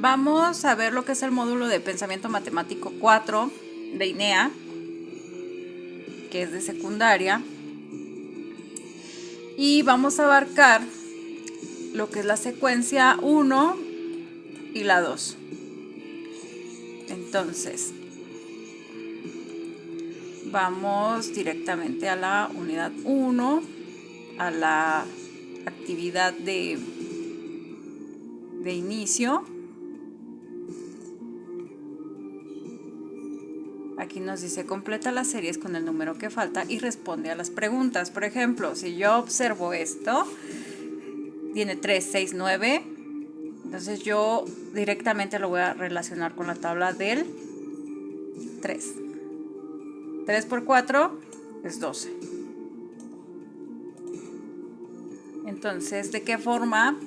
Vamos a ver lo que es el módulo de Pensamiento Matemático 4 de INEA, que es de secundaria. Y vamos a abarcar lo que es la secuencia 1 y la 2. Entonces, vamos directamente a la unidad 1, a la actividad de inicio. Aquí nos dice completa las series con el número que falta y responde a las preguntas. Por ejemplo, si yo observo esto, tiene 3, 6, 9. Entonces yo directamente lo voy a relacionar con la tabla del 3. 3 por 4 es 12. Entonces, ¿de qué forma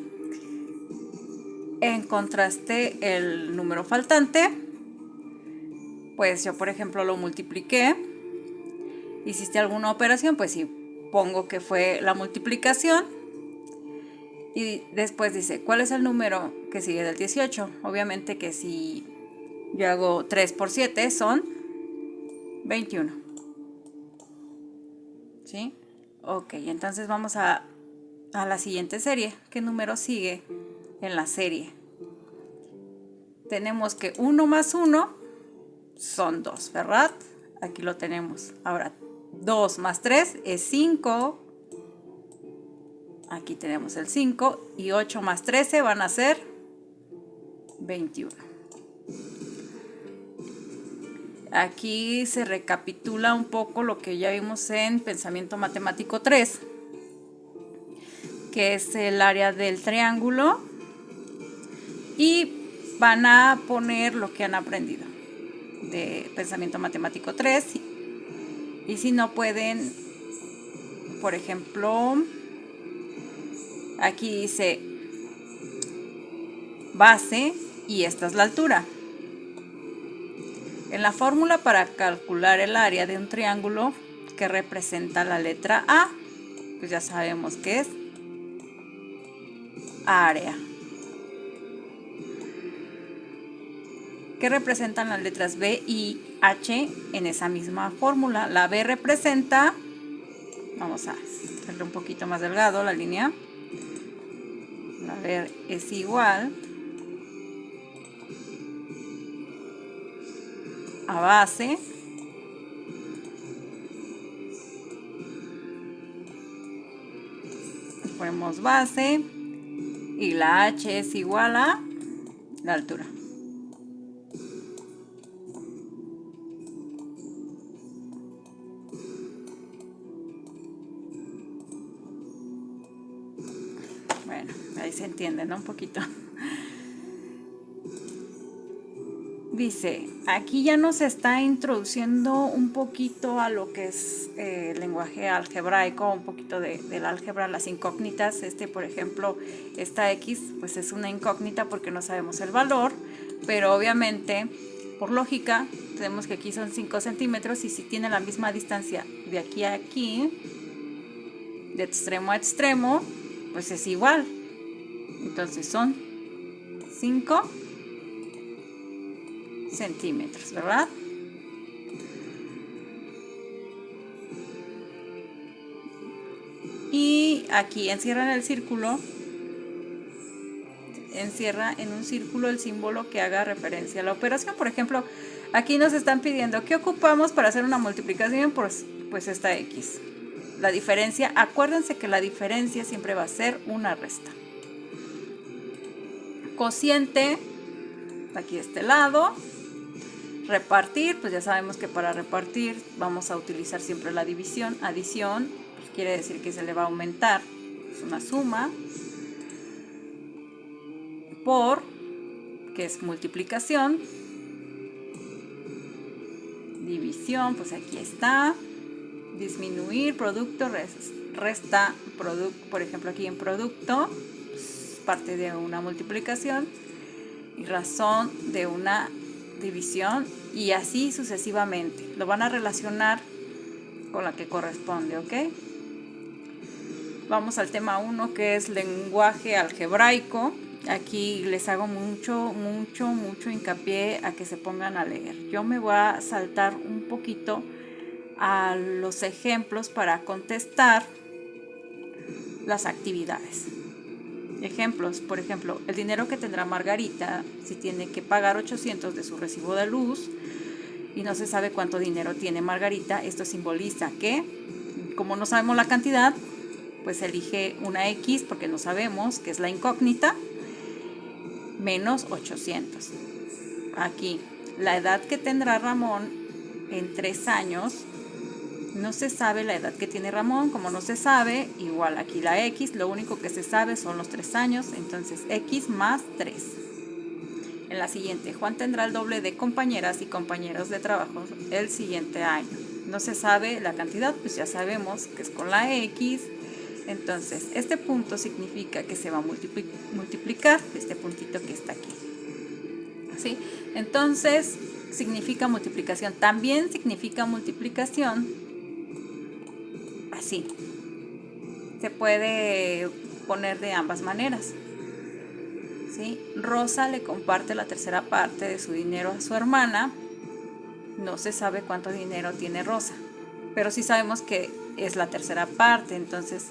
encontraste el número faltante? Pues yo, por ejemplo, lo multipliqué. ¿Hiciste alguna operación? Pues sí, pongo que fue la multiplicación. Y después dice, ¿cuál es el número que sigue del 18? Obviamente que si yo hago 3 por 7 son 21. ¿Sí? Ok, entonces vamos a la siguiente serie. ¿Qué número sigue en la serie? Tenemos que 1 más 1 son 2, ¿verdad? Aquí lo tenemos. Ahora, 2 más 3 es 5. Aquí tenemos el 5. Y 8 más 13 van a ser 21. Aquí se recapitula un poco lo que ya vimos en Pensamiento Matemático 3, que es el área del triángulo. Y van a poner lo que han aprendido de Pensamiento Matemático 3. Y si no pueden, por ejemplo, aquí dice base y esta es la altura. En la fórmula para calcular el área de un triángulo que representa la letra A, pues ya sabemos que es área. ¿Qué representan las letras B y H en esa misma fórmula? La B representa, vamos a hacerle un poquito más delgado la línea. La B es igual a base ponemos base y la H es igual a la altura. Bueno, ahí se entiende, ¿no? Un poquito. Dice, aquí ya nos está introduciendo un poquito a lo que es lenguaje algebraico, un poquito del álgebra, las incógnitas. Por ejemplo, esta X, pues es una incógnita porque no sabemos el valor, pero obviamente, por lógica, tenemos que aquí son 5 centímetros y si tiene la misma distancia de aquí a aquí, de extremo a extremo, pues es igual. Entonces son 5 centímetros, ¿verdad? Y aquí encierra en el círculo, encierra en un círculo el símbolo que haga referencia a la operación. Por ejemplo, aquí nos están pidiendo ¿qué ocupamos para hacer una multiplicación? Pues esta X. La diferencia, acuérdense que la diferencia siempre va a ser una resta. Cociente, aquí de este lado. Repartir, pues ya sabemos que para repartir vamos a utilizar siempre la división. Adición, pues quiere decir que se le va a aumentar, es una suma. Por, que es multiplicación. División, pues aquí está. Disminuir, producto, resta, producto, por ejemplo aquí en producto, pues parte de una multiplicación y razón de una división y así sucesivamente. Lo van a relacionar con la que corresponde, ¿ok? Vamos al tema 1 que es lenguaje algebraico. Aquí les hago mucho hincapié a que se pongan a leer. Yo me voy a saltar un poquito a los ejemplos para contestar las actividades. Ejemplos, por ejemplo, el dinero que tendrá Margarita si tiene que pagar 800 de su recibo de luz y no se sabe cuánto dinero tiene Margarita. Esto simboliza que, como no sabemos la cantidad, pues elige una X porque no sabemos, que es la incógnita, menos 800. Aquí, la edad que tendrá Ramón en 3 años, no se sabe la edad que tiene Ramón, como no se sabe, igual aquí la X, lo único que se sabe son los 3 años, entonces X más 3. En la siguiente, Juan tendrá el doble de compañeras y compañeros de trabajo el siguiente año. No se sabe la cantidad, pues ya sabemos que es con la X. Entonces, este punto significa que se va a multiplicar, este puntito que está aquí. ¿Sí? Entonces, significa multiplicación. También significa multiplicación así. Se puede poner de ambas maneras. ¿Sí? Rosa le comparte la tercera parte de su dinero a su hermana. No se sabe cuánto dinero tiene Rosa, pero sí sabemos que es la tercera parte. Entonces,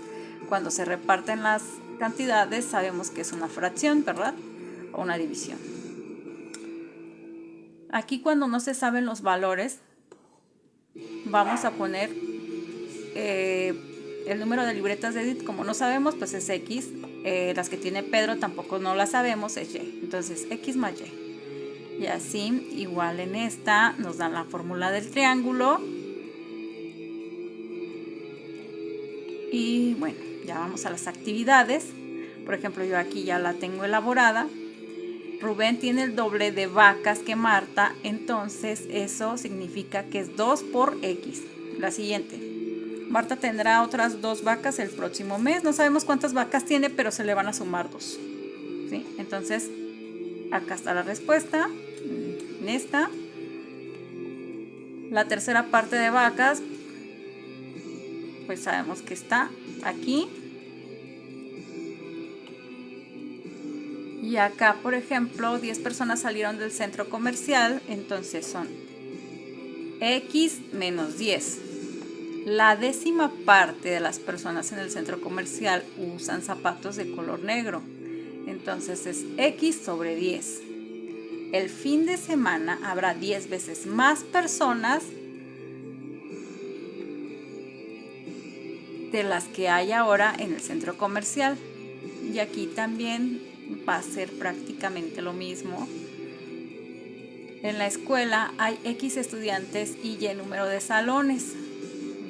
cuando se reparten las cantidades, sabemos que es una fracción, ¿verdad? O una división. Aquí, cuando no se saben los valores, vamos a poner el número de libretas de Edith. Como no sabemos, pues es X. Las que tiene Pedro tampoco no las sabemos, es Y. Entonces, X más Y. Y así, igual en esta, nos dan la fórmula del triángulo. Y bueno, ya vamos a las actividades. Por ejemplo, yo aquí ya la tengo elaborada. Rubén tiene el doble de vacas que Marta, entonces eso significa que es 2 por X. La siguiente. Marta tendrá otras 2 vacas el próximo mes. No sabemos cuántas vacas tiene, pero se le van a sumar 2. ¿Sí? Entonces, acá está la respuesta. En esta. La tercera parte de vacas, pues sabemos que está aquí. Y acá, por ejemplo, 10 personas salieron del centro comercial, entonces son X menos 10. La décima parte de las personas en el centro comercial usan zapatos de color negro, entonces es X sobre 10. El fin de semana habrá 10 veces más personas de las que hay ahora en el centro comercial. Y aquí también va a ser prácticamente lo mismo. En la escuela hay X estudiantes y Y número de salones.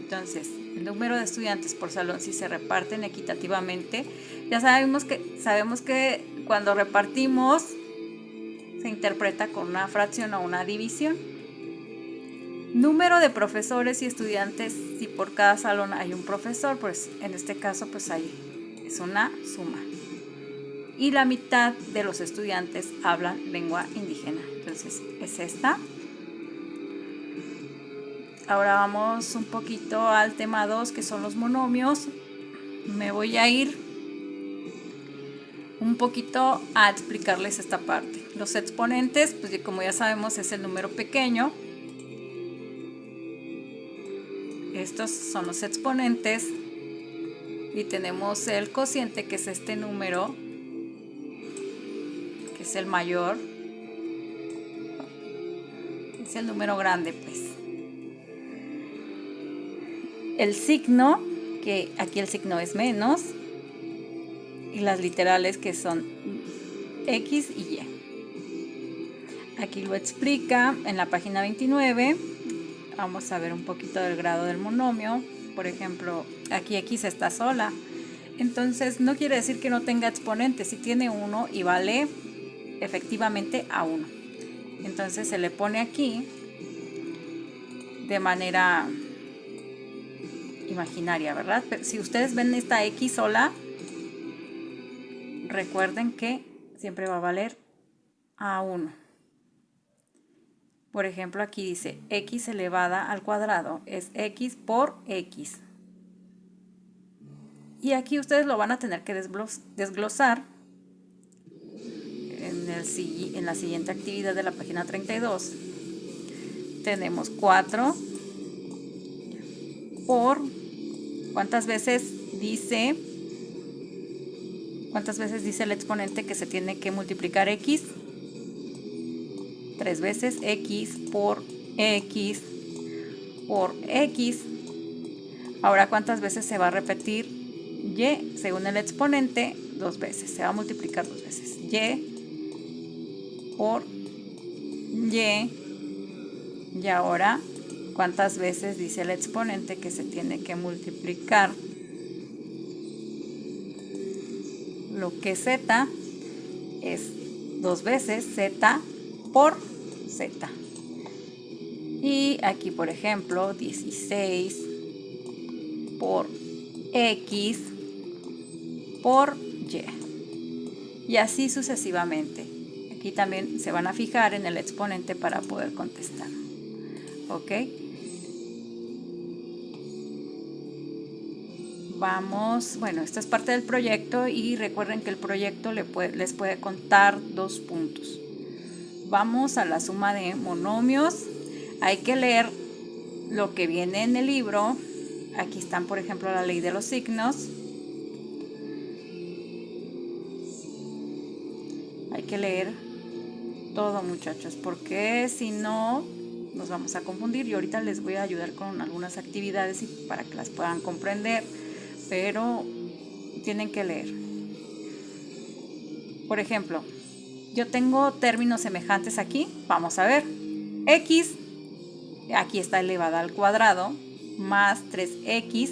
Entonces, el número de estudiantes por salón, si se reparten equitativamente, ya sabemos que cuando repartimos se interpreta con una fracción o una división. Número de profesores y estudiantes, si por cada salón hay un profesor, pues en este caso pues ahí es una suma. Y la mitad de los estudiantes hablan lengua indígena, entonces es esta. Ahora vamos un poquito al tema 2, que son los monomios. Me voy a ir un poquito a explicarles esta parte. Los exponentes, pues como ya sabemos, es el número pequeño. Estos son los exponentes. Y tenemos el cociente, que es este número, que es el mayor. Es el número grande, pues. El signo, que aquí el signo es menos. Y las literales, que son X y Y. Aquí lo explica en la página 29. Vamos a ver un poquito del grado del monomio. Por ejemplo, aquí X está sola. Entonces no quiere decir que no tenga exponentes. Si tiene 1 y vale efectivamente a 1. Entonces se le pone aquí de manera imaginaria, ¿verdad? Pero si ustedes ven esta X sola, recuerden que siempre va a valer a 1. Por ejemplo, aquí dice X elevada al cuadrado es X por X. Y aquí ustedes lo van a tener que desglosar en la siguiente actividad de la página 32, tenemos 4 por, ¿cuántas veces dice el exponente que se tiene que multiplicar x? 3 veces. X por x por x. Ahora, ¿cuántas veces se va a repetir y? Según el exponente, 2 veces. Se va a multiplicar 2 veces. Y por y. Y ahora, ¿cuántas veces dice el exponente que se tiene que multiplicar? Lo que es z es 2 veces z por z. Y aquí, por ejemplo, 16 por x por y. Y así sucesivamente. Aquí también se van a fijar en el exponente para poder contestar. ¿Ok? Vamos, bueno, esta es parte del proyecto y recuerden que el proyecto les puede contar 2 puntos. Vamos a la suma de monomios. Hay que leer lo que viene en el libro. Aquí están, por ejemplo, la ley de los signos. Hay que leer todo, muchachos, porque si no nos vamos a confundir. Y ahorita les voy a ayudar con algunas actividades para que las puedan comprender, pero tienen que leer. Por ejemplo, yo tengo términos semejantes aquí. Vamos a ver. X, aquí está elevada al cuadrado, más 3x.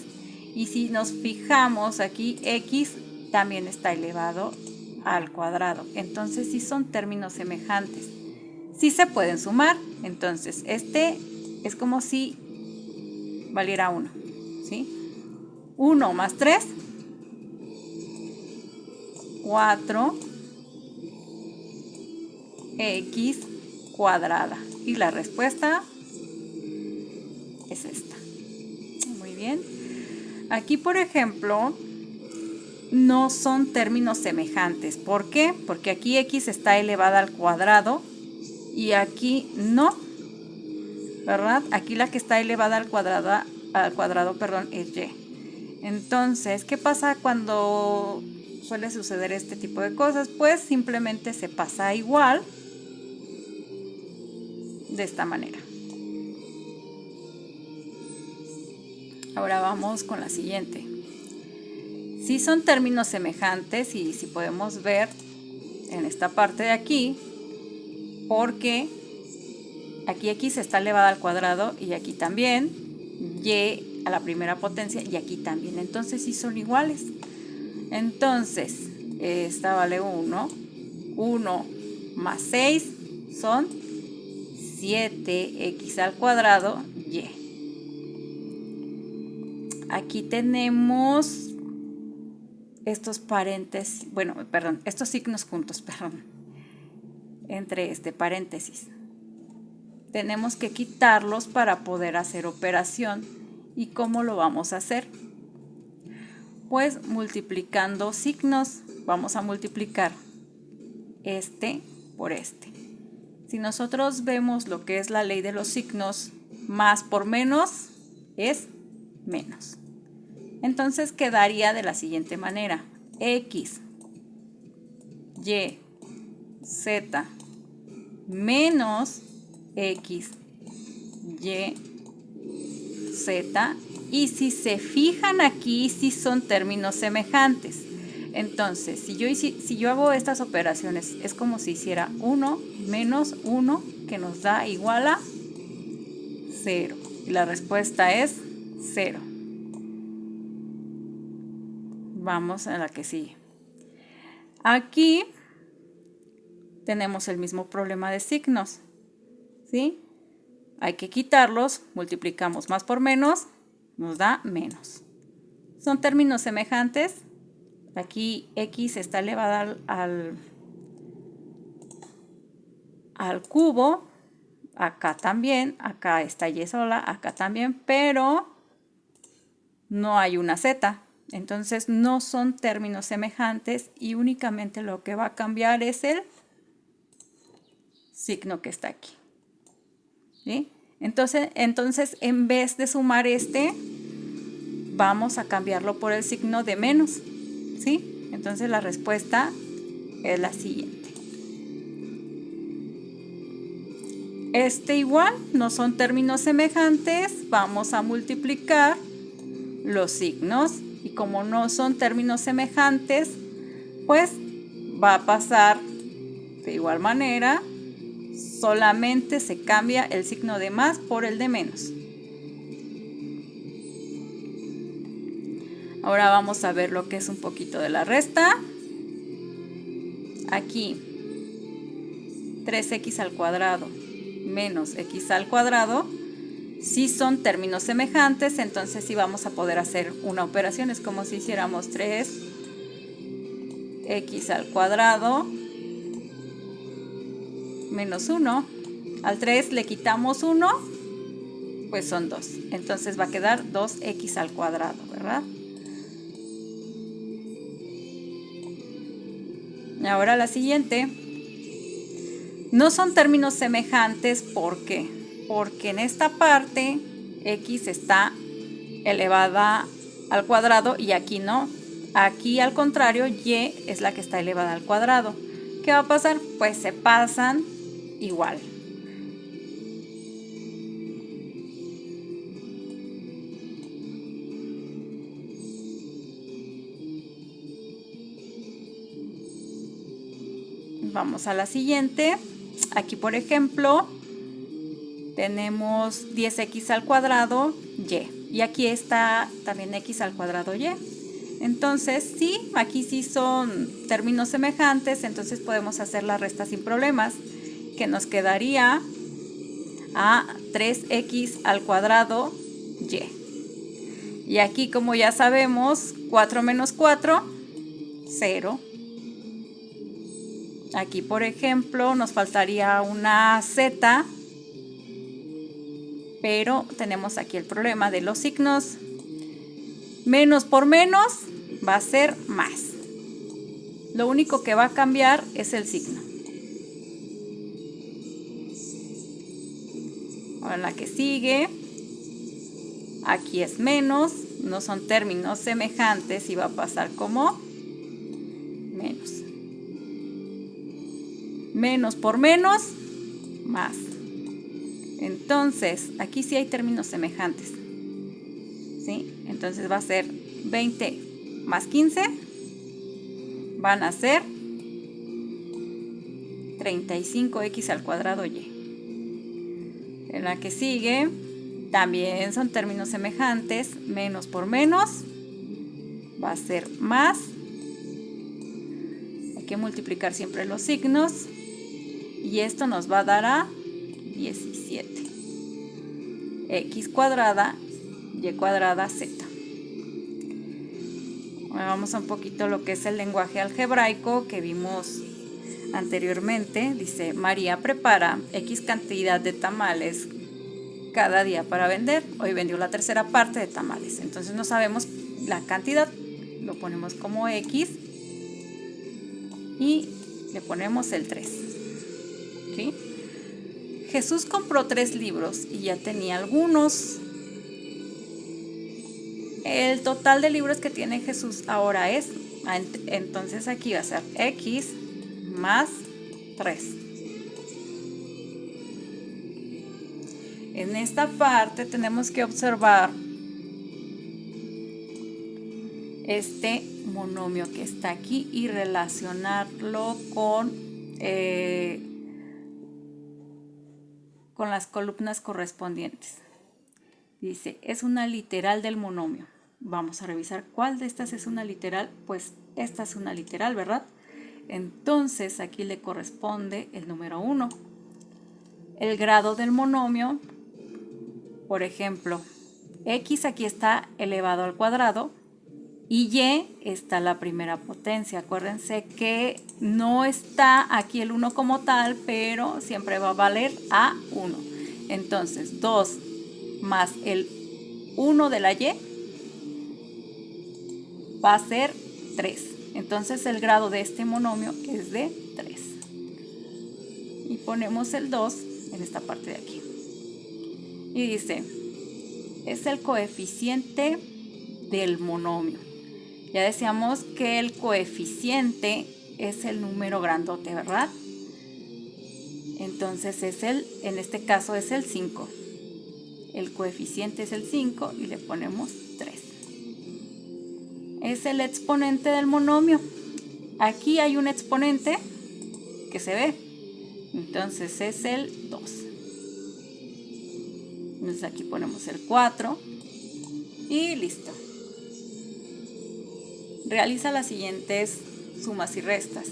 Y si nos fijamos aquí, x también está elevado al cuadrado. Entonces, sí son términos semejantes. Sí se pueden sumar. Entonces, este es como si valiera 1. ¿Sí? 1 más 3, 4 x cuadrada. Y la respuesta es esta. Muy bien. Aquí, por ejemplo, no son términos semejantes. ¿Por qué? Porque aquí x está elevada al cuadrado y aquí no, ¿verdad? Aquí la que está elevada al cuadrado, es y. Entonces, ¿qué pasa cuando suele suceder este tipo de cosas? Pues simplemente se pasa igual de esta manera. Ahora vamos con la siguiente. Si son términos semejantes y si podemos ver en esta parte de aquí, porque aquí x está elevada al cuadrado y aquí también, y a la primera potencia y aquí también. Entonces sí son iguales. Entonces, esta vale 1. 1 más 6 son 7x al cuadrado y. Aquí tenemos estos paréntesis, estos signos juntos, entre este paréntesis. Tenemos que quitarlos para poder hacer operación. ¿Y cómo lo vamos a hacer? Pues multiplicando signos. Vamos a multiplicar este por este. Si nosotros vemos lo que es la ley de los signos, más por menos es menos. Entonces quedaría de la siguiente manera. X, Y, Z, menos X, Y, Z. Y si se fijan aquí, sí son términos semejantes. Entonces, si yo hago estas operaciones, es como si hiciera 1 menos 1, que nos da igual a 0. Y la respuesta es 0. Vamos a la que sigue. Aquí tenemos el mismo problema de signos, ¿sí? Hay que quitarlos, multiplicamos más por menos, nos da menos. Son términos semejantes. Aquí x está elevada al cubo, acá también, acá está y sola, acá también, pero no hay una z. Entonces no son términos semejantes y únicamente lo que va a cambiar es el signo que está aquí. ¿Sí? Entonces, en vez de sumar vamos a cambiarlo por el signo de menos. ¿Sí? Entonces la respuesta es la siguiente. Igual, no son términos semejantes, vamos a multiplicar los signos. Y como no son términos semejantes, pues va a pasar de igual manera, solamente se cambia el signo de más por el de menos. Ahora vamos a ver lo que es un poquito de la resta. Aquí, 3x al cuadrado menos x al cuadrado, si son términos semejantes, entonces sí vamos a poder hacer una operación. Es como si hiciéramos 3x al cuadrado menos 1. Al 3 le quitamos 1, pues son 2. Entonces va a quedar 2x al cuadrado, ¿verdad? Ahora la siguiente. No son términos semejantes, ¿por qué? Porque en esta parte x está elevada al cuadrado y aquí no. Aquí al contrario, y es la que está elevada al cuadrado. ¿Qué va a pasar? Pues se pasan igual. Vamos a la siguiente. Aquí, por ejemplo, tenemos 10x al cuadrado y. Y aquí está también x al cuadrado y. Entonces, sí, aquí sí son términos semejantes, entonces podemos hacer la resta sin problemas, que nos quedaría a 3x al cuadrado y. Y aquí, como ya sabemos, 4 menos 4, 0. Aquí, por ejemplo, nos faltaría una z, pero tenemos aquí el problema de los signos. Menos por menos va a ser más. Lo único que va a cambiar es el signo. Ahora la que sigue, aquí es menos, no son términos semejantes y va a pasar como menos. Menos por menos, más. Entonces, aquí sí hay términos semejantes. ¿Sí? Entonces va a ser 20 más 15, van a ser 35x al cuadrado y. En la que sigue, también son términos semejantes, menos por menos, va a ser más. Hay que multiplicar siempre los signos. Y esto nos va a dar a 17. X cuadrada, y cuadrada, z. Ahora vamos a un poquito lo que es el lenguaje algebraico que vimos anteriormente. Dice, María prepara X cantidad de tamales cada día para vender. Hoy vendió la tercera parte de tamales. Entonces no sabemos la cantidad. Lo ponemos como X y le ponemos el 3. ¿Sí? Jesús compró 3 libros y ya tenía algunos. El total de libros que tiene Jesús ahora es, entonces aquí va a ser X más 3. En esta parte tenemos que observar este monomio que está aquí y relacionarlo con las columnas correspondientes. Dice, es una literal del monomio. Vamos a revisar cuál de estas es una literal. Pues esta es una literal, ¿verdad? Entonces aquí le corresponde el número 1. El grado del monomio, por ejemplo, x aquí está elevado al cuadrado y y está la primera potencia. Acuérdense que no está aquí el 1 como tal, pero siempre va a valer a 1. Entonces 2 más el 1 de la y va a ser 3. Entonces el grado de este monomio es de 3. Y ponemos el 2 en esta parte de aquí. Y dice, es el coeficiente del monomio. Ya decíamos que el coeficiente es el número grandote, ¿verdad? Entonces en este caso es el 5. El coeficiente es el 5 y le ponemos 3. Es el exponente del monomio. Aquí hay un exponente que se ve. Entonces es el 2. Entonces aquí ponemos el 4 y listo. Realiza las siguientes sumas y restas.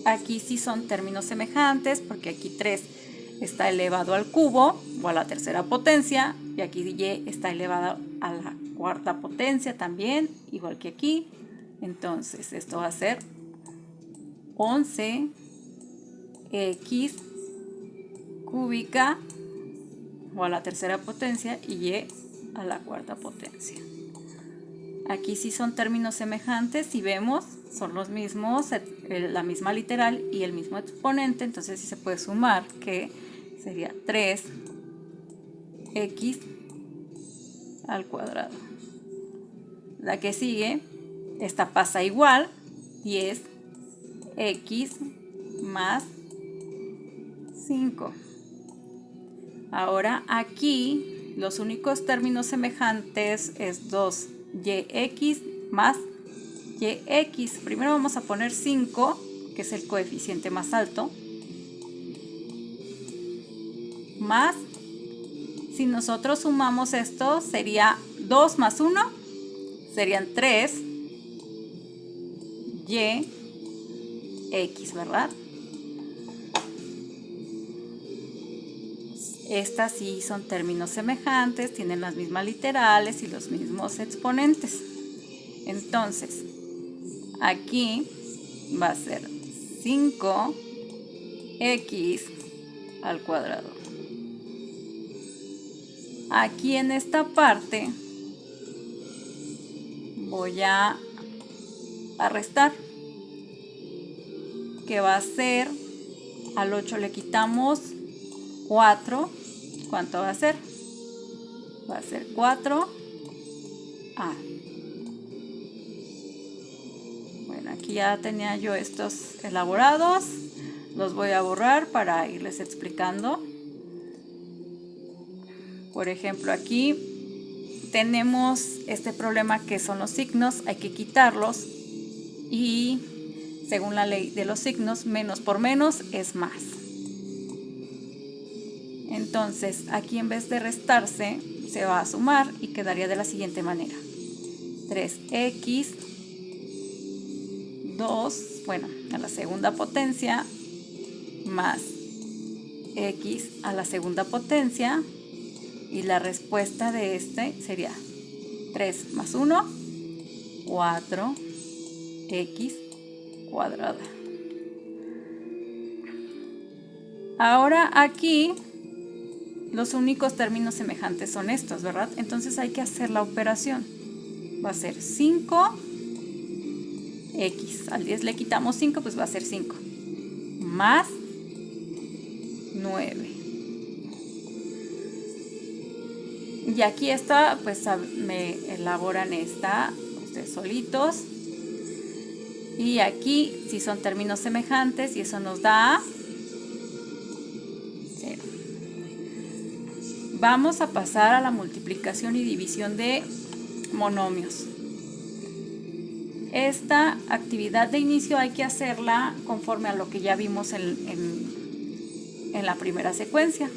Aquí sí son términos semejantes porque aquí 3 está elevado al cubo o a la tercera potencia y aquí y está elevado a la cuarta potencia también, igual que aquí. Entonces esto va a ser 11x cúbica o a la tercera potencia y a la cuarta potencia. Aquí sí son términos semejantes y vemos, son los mismos, la misma literal y el mismo exponente, entonces sí se puede sumar, que sería 3x al cuadrado. La que sigue, esta pasa igual, 10x más 5. Ahora aquí los únicos términos semejantes es 2yx más yx. Primero vamos a poner 5, que es el coeficiente más alto, más, si nosotros sumamos esto, sería 2 más 1, serían 3 yx, ¿verdad? Estas sí son términos semejantes, tienen las mismas literales y los mismos exponentes. Entonces, aquí va a ser 5x al cuadrado. Aquí en esta parte voy a restar, que va a ser, al 8 le quitamos 4, ¿cuánto va a ser? Va a ser 4a. Bueno, aquí ya tenía yo estos elaborados, los voy a borrar para irles explicando. Por ejemplo, aquí tenemos este problema que son los signos, hay que quitarlos y según la ley de los signos, menos por menos es más. Entonces, aquí en vez de restarse, se va a sumar y quedaría de la siguiente manera. 3x, 2, bueno, a la segunda potencia, más x a la segunda potencia, y la respuesta de este sería 3 más 1, 4x cuadrada. Ahora aquí los únicos términos semejantes son estos, ¿verdad? Entonces hay que hacer la operación. Va a ser 5x. Al 10 le quitamos 5, pues va a ser 5. Más 9. Y aquí está, pues me elaboran esta ustedes solitos. Y aquí si son términos semejantes y eso nos da 0. Vamos a pasar a la multiplicación y división de monomios. Esta actividad de inicio hay que hacerla conforme a lo que ya vimos en la primera secuencia.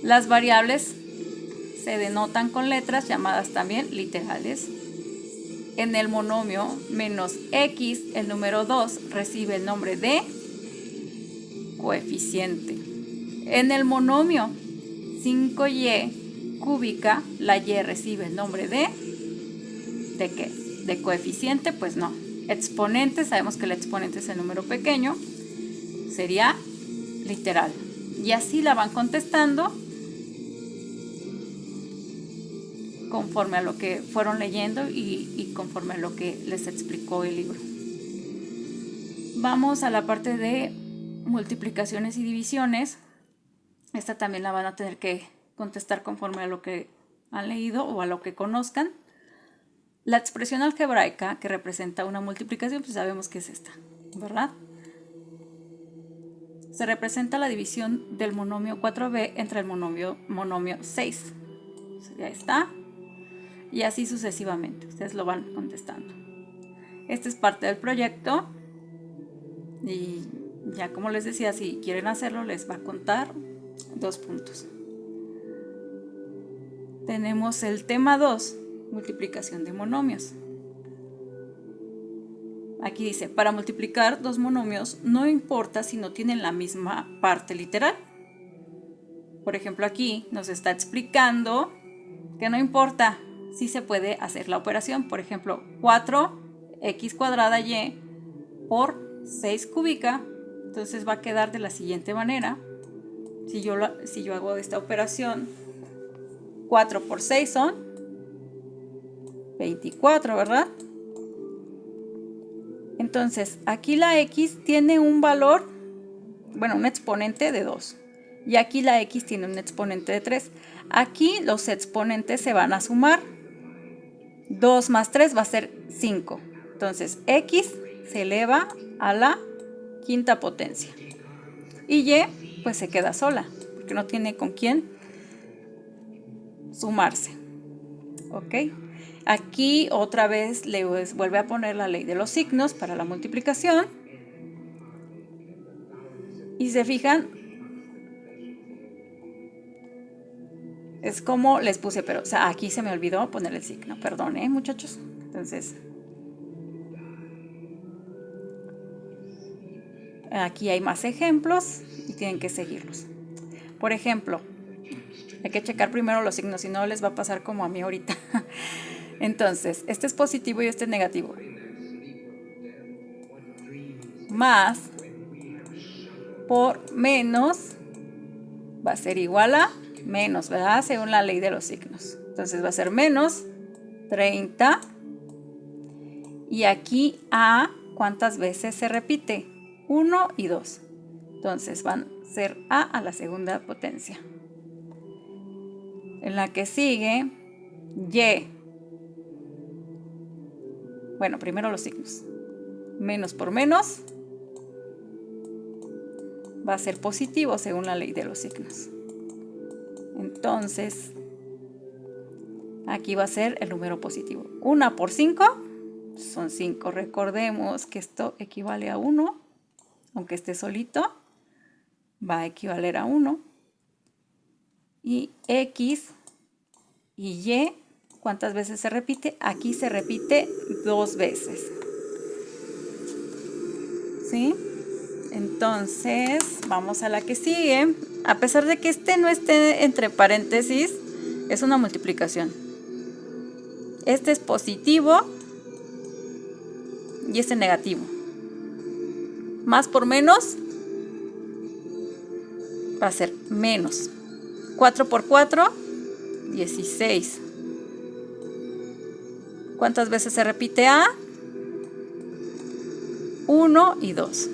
Las variables se denotan con letras llamadas también literales. En el monomio menos x, el número 2 recibe el nombre de coeficiente. En el monomio 5y cúbica, la y recibe el nombre ¿de qué? ¿De coeficiente? Pues no. Exponente, sabemos que el exponente es el número pequeño, sería literal. Y así la van contestando conforme a lo que fueron leyendo y conforme a lo que les explicó el libro. Vamos a la parte de multiplicaciones y divisiones. Esta también la van a tener que contestar conforme a lo que han leído o a lo que conozcan. La expresión algebraica que representa una multiplicación, pues sabemos que es esta, ¿verdad? Se representa la división del monomio 4b entre el monomio 6. Ya está. Y así sucesivamente. Ustedes lo van contestando. Este es parte del proyecto. Y ya como les decía, si quieren hacerlo, les va a contar 2 puntos. Tenemos el tema 2, multiplicación de monomios. Aquí dice, para multiplicar dos monomios no importa si no tienen la misma parte literal. Por ejemplo, aquí nos está explicando que no importa si se puede hacer la operación. Por ejemplo, 4x cuadrada y por 6 cúbica. Entonces va a quedar de la siguiente manera. Si yo hago esta operación, 4 por 6 son 24, ¿verdad? Entonces, aquí la x tiene un valor, bueno, un exponente de 2. Y aquí la x tiene un exponente de 3. Aquí los exponentes se van a sumar. 2 más 3 va a ser 5. Entonces, x se eleva a la quinta potencia. Y y, pues se queda sola, porque no tiene con quién sumarse. ¿Ok? Aquí otra vez les vuelve a poner la ley de los signos para la multiplicación. Y se fijan, es como les puse, pero aquí se me olvidó poner el signo. Perdón, muchachos. Entonces, aquí hay más ejemplos y tienen que seguirlos. Por ejemplo, hay que checar primero los signos, si no les va a pasar como a mí ahorita. Entonces, este es positivo y este es negativo. Más por menos va a ser igual a menos, ¿verdad? Según la ley de los signos. Entonces va a ser menos 30. Y aquí a, ¿cuántas veces se repite? 1 y 2. Entonces van a ser a la segunda potencia. En la que sigue, y. Bueno, primero los signos. Menos por menos va a ser positivo según la ley de los signos. Entonces, aquí va a ser el número positivo. 1 por 5 son 5. Recordemos que esto equivale a 1. Aunque esté solito, va a equivaler a 1. Y x y y, ¿cuántas veces se repite? Aquí se repite 2 veces. ¿Sí? Entonces, vamos a la que sigue. A pesar de que este no esté entre paréntesis, es una multiplicación. Este es positivo y este negativo. Más por menos va a ser menos. 4 por 4, 16. ¿Cuántas veces se repite a? 1 y 2.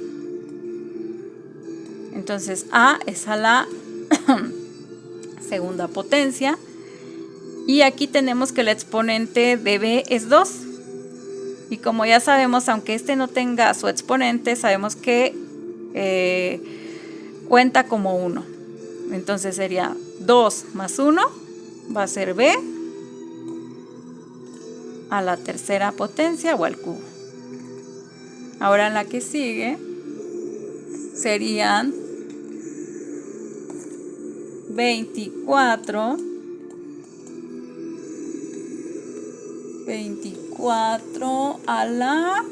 Entonces a es a la segunda potencia. Y aquí tenemos que el exponente de b es 2. Y como ya sabemos, aunque este no tenga su exponente, sabemos que cuenta como 1. Entonces sería 2 más 1 va a ser b a la tercera potencia o al cubo. Ahora en la que sigue serían 24 a la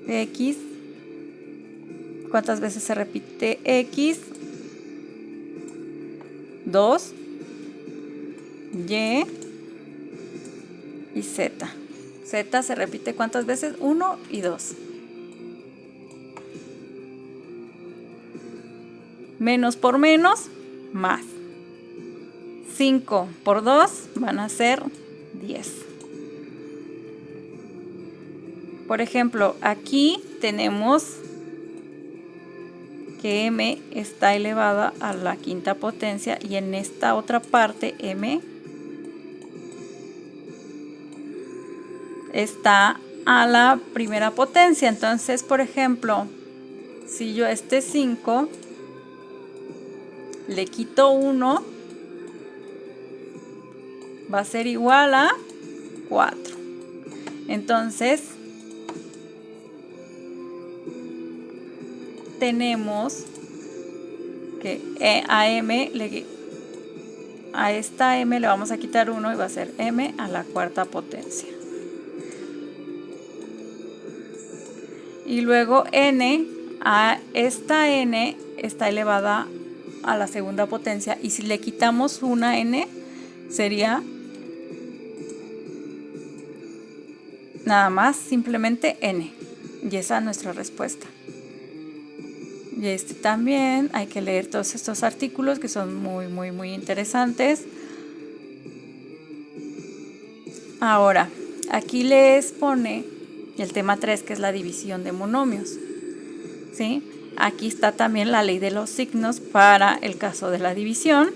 x. ¿Cuántas veces se repite x? 2, y y z. Z se repite ¿cuántas veces? 1 y 2. Menos por menos, más. 5 por 2 van a ser 10. Por ejemplo, aquí tenemos que m está elevada a la quinta potencia y en esta otra parte m está a la primera potencia. Entonces, por ejemplo, si yo a este 5 le quito 1, va a ser igual a 4. Entonces, tenemos que a esta m le vamos a quitar 1 y va a ser m a la cuarta potencia. Y luego a esta n está elevada a la segunda potencia, y si le quitamos una n sería nada más simplemente n, y esa es nuestra respuesta. Y este también hay que leer todos estos artículos que son muy interesantes. Ahora, aquí les pone el tema 3, que es la división de monomios, ¿sí? Aquí está también la ley de los signos para el caso de la división,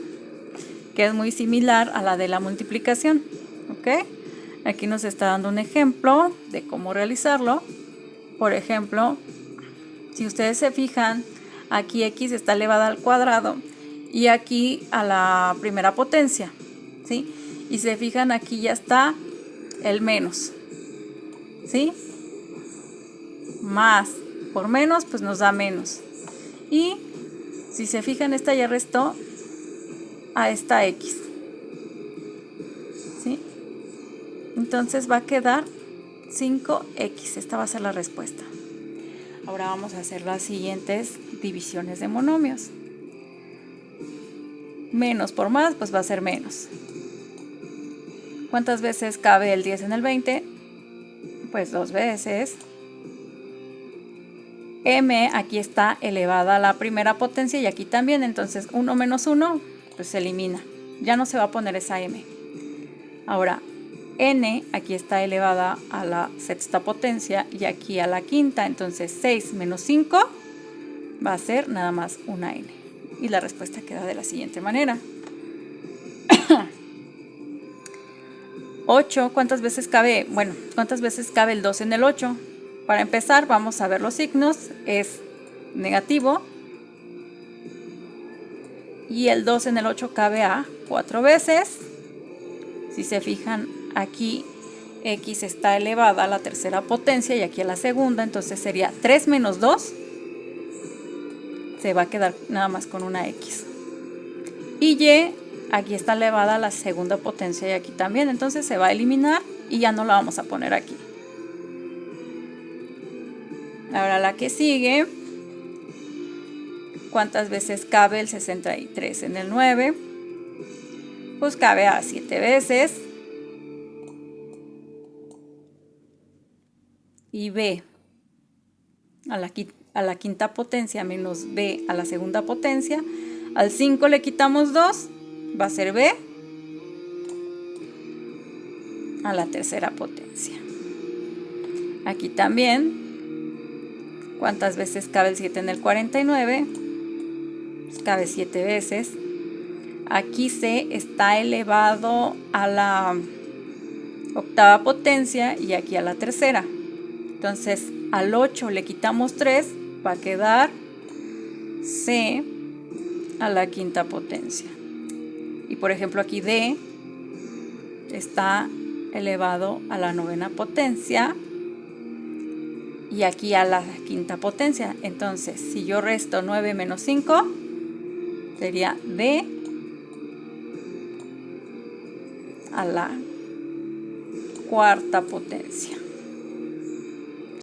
que es muy similar a la de la multiplicación, ¿ok? Aquí nos está dando un ejemplo de cómo realizarlo. Por ejemplo, si ustedes se fijan, aquí x está elevada al cuadrado y aquí a la primera potencia, ¿sí? Y se fijan, aquí ya está el menos, ¿sí? Más por menos, pues nos da menos. Y si se fijan, esta ya restó a esta x, ¿sí? Entonces va a quedar 5x. Esta va a ser la respuesta. Ahora vamos a hacer las siguientes divisiones de monomios. Menos por más, pues va a ser menos. ¿Cuántas veces cabe el 10 en el 20? Pues 2 veces. M aquí está elevada a la primera potencia y aquí también, entonces 1 menos 1 pues se elimina, ya no se va a poner esa m. Ahora n aquí está elevada a la sexta potencia y aquí a la quinta, entonces 6 menos 5 va a ser nada más una n, y la respuesta queda de la siguiente manera. 8, ¿cuántas veces cabe? Bueno, ¿cuántas veces cabe el 2 en el 8? Para empezar, vamos a ver los signos. Es negativo y el 2 en el 8 cabe a 4 veces. Si se fijan, aquí x está elevada a la tercera potencia y aquí a la segunda, entonces sería 3 menos 2. Se va a quedar nada más con una x. Y y aquí está elevada a la segunda potencia y aquí también, entonces se va a eliminar y ya no la vamos a poner aquí. Ahora la que sigue, ¿cuántas veces cabe el 63 en el 9? Pues cabe a 7 veces. Y b a la quinta potencia menos b a la segunda potencia. Al 5 le quitamos 2, va a ser b a la tercera potencia. Aquí también, ¿cuántas veces cabe el 7 en el 49? Pues cabe 7 veces. Aquí c está elevado a la octava potencia y aquí a la tercera. Entonces al 8 le quitamos 3, va a quedar c a la quinta potencia. Y por ejemplo aquí d está elevado a la novena potencia y aquí a la quinta potencia. Entonces, si yo resto 9 menos 5, sería d a la cuarta potencia.